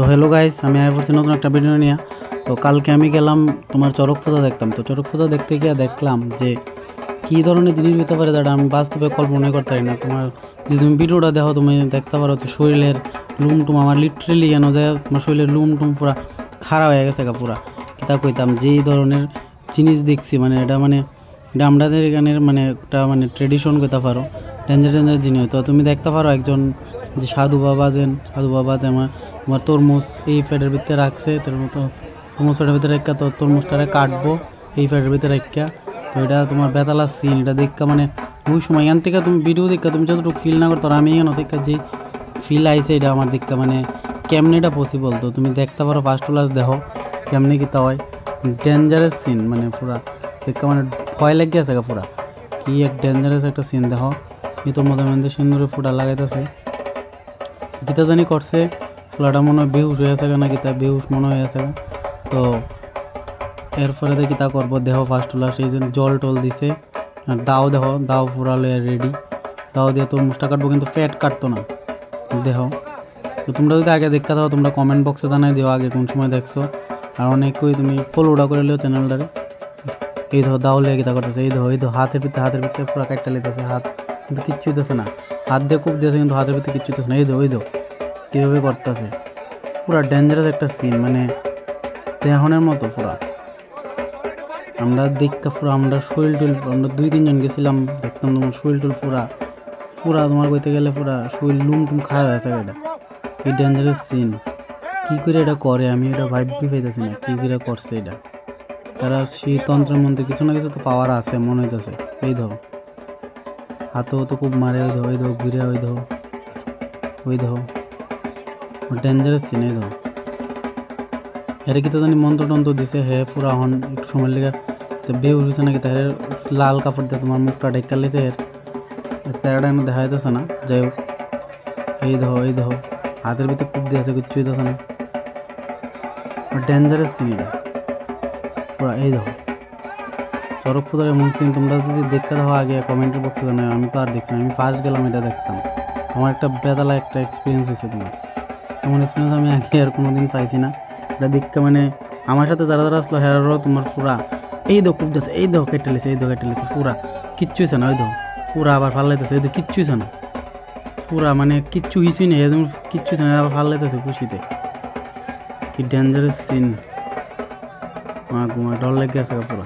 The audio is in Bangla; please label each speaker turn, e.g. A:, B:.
A: হ্যালো গাইস, আমি আয়া পড়ছি নতুন একটা ভিডিও নিয়ে। তো কালকে আমি গেলাম তোমার চড়ক পূজা দেখতাম। তো চড়ক পূজা দেখতে গিয়ে দেখলাম যে কী ধরনের জিনিস হতে পারে যেটা আমি বাস্তবে কল্পনাই করতে পারি না। তোমার যদি তুমি ভিডিওটা দেখো তুমি দেখতে পারো যে শরীরের লুম টুম আমার লিটারেলি কেন যায়, তোমার শরীরের লুম টুম পুরা খাড়া হয়ে গেছে পুরা। কিতা কইতাম যে এই ধরনের জিনিস দেখছি, এটা আমাদের এখানের একটা ট্রেডিশন করতে পারো, ডেঞ্জার জিনিস। তো তুমি দেখতে পারো একজন যে সাধু বাবা তোমার তরমুজ এই ফ্যাটের ভিতরে রাখছে, তোর মতো তরমুজ ফ্যাটের ভিতরে রেখা, তো তরমুজটারে কাটবো এই ফ্যাটের ভিতরে রেখা। তো এটা তোমার বেতালার সিন, এটা দেখা ওই সময় এখান থেকে তুমি ভিডিও দেখা তুমি যতটুকু ফিল না করতো, আমি এখানে থেকে যে ফিল আইছে এটা আমার দেখা কেমনি এটা পসিবল। তো তুমি দেখতে পারো ফার্স্ট ক্লাস দেখো কেমনি কিতা হয়, ডেঞ্জারাস সিন পুরা দেখা ভয় লেগে আছে পুরা। কি এক ডেঞ্জারাস একটা সিন দেখো, এই তরমুজের মধ্যে সুন্দর ফুটা লাগাইতেছে, গীতা জানি করছে ফুলাটা মনে হয় বেহুশ হয়ে আছে না, গীতা বেহুশ মনে হয়ে আছে। তো এরপরে দেখি তা করবো দেহ ফার্স্ট লাস্ট এই জন্য জল টল দিছে, আর দাও ফুরালে রেডি, দাও দিয়ে তরমুজটা কাটবো, কিন্তু ফ্যাট কাটতো না দেহ। তো তোমরা যদি আগে দেখা দাও তোমরা কমেন্ট বক্সে জানাই দিও আগে কোন সময় দেখছো, আর অনেকেই তুমি ফলোটা করে লিও চ্যানেলটারে। এই দাও লেগে গীতা করতেছে, এই হাতের ভিতরে পুরা কাটটা লেগেছে, হাত কিন্তু কিচ্ছু হইতেছে না, হাত দিয়ে খুব দিয়েছে কিন্তু হাতের ভিতরে কিচ্ছু হইতেছে না। এই দো কীভাবে করতেছে, পুরা ডেঞ্জারাস একটা সিন, দেহনের মতো পুরা। আমরা আমরা শরীর টুল আমরা 2-3 জন গেছিলাম, দেখতাম তোমার শরীর টুল পুরা তোমার কইতে গেলে পুরা শরীর লুম টুম খারাপ হয়েছে। এটা কি ডেঞ্জারাস সিন, কী করে এটা করে আমি এটা ভাবতে পাইতেছি না, কী করে করছে এটা। তারা সেই তন্ত্রের মধ্যে কিছু না কিছু তো পাওয়ার আছে মনে হইতেছে। এই হাতেও তো খুব মারে, ওই ঘুরে ওই ডেঞ্জারাস সিন। এই এর কি তো জানি মন্ত্র দিছে, হে পুরা হন একটু সময় লেগে তো বেহুশ হয়েছে নাকি, তার লাল কাপড় দিয়ে তোমার মুখটা ঢেকা লেছে, এর চেহারাটা এনে দেখা যাইতেছে না। যাই হোক এই হাতের ভিতরে খুব দিয়েছে, কিচ্ছু হইতেছে না, ডেঞ্জারাস সিন এটা পুরা। এই চড়ক পূজার এমন সিন তোমরা যদি দেখতে দাও আগে কমেন্টের বক্সে জানাই, আমি তো আর দেখছি না, আমি ফার্স্ট গেলাম এটা দেখতাম। তোমার একটা বেতালা একটা এক্সপিরিয়েন্স হয়েছে, তোমার এমন এক্সপিরিয়েন্স আমি আগে আর কোনো দিন পাইছি না। এটা দেখতে আমার সাথে যারা আসলো হেরারও তোমার পুরা এই খুব যাচ্ছে, এই কেটে লিছে পুরা কিচ্ছু হয়েছে না। পুরা আবার ভাল লাগতেছে, কিচ্ছু হয়েছে না, পুরা কিচ্ছু কিছুই নেই, একদম কিচ্ছু হয়েছে না, আবার ভাল লাগতেছে খুশিতে। কি ডেঞ্জারাস সিন, ডর লেগে আছে পুরা।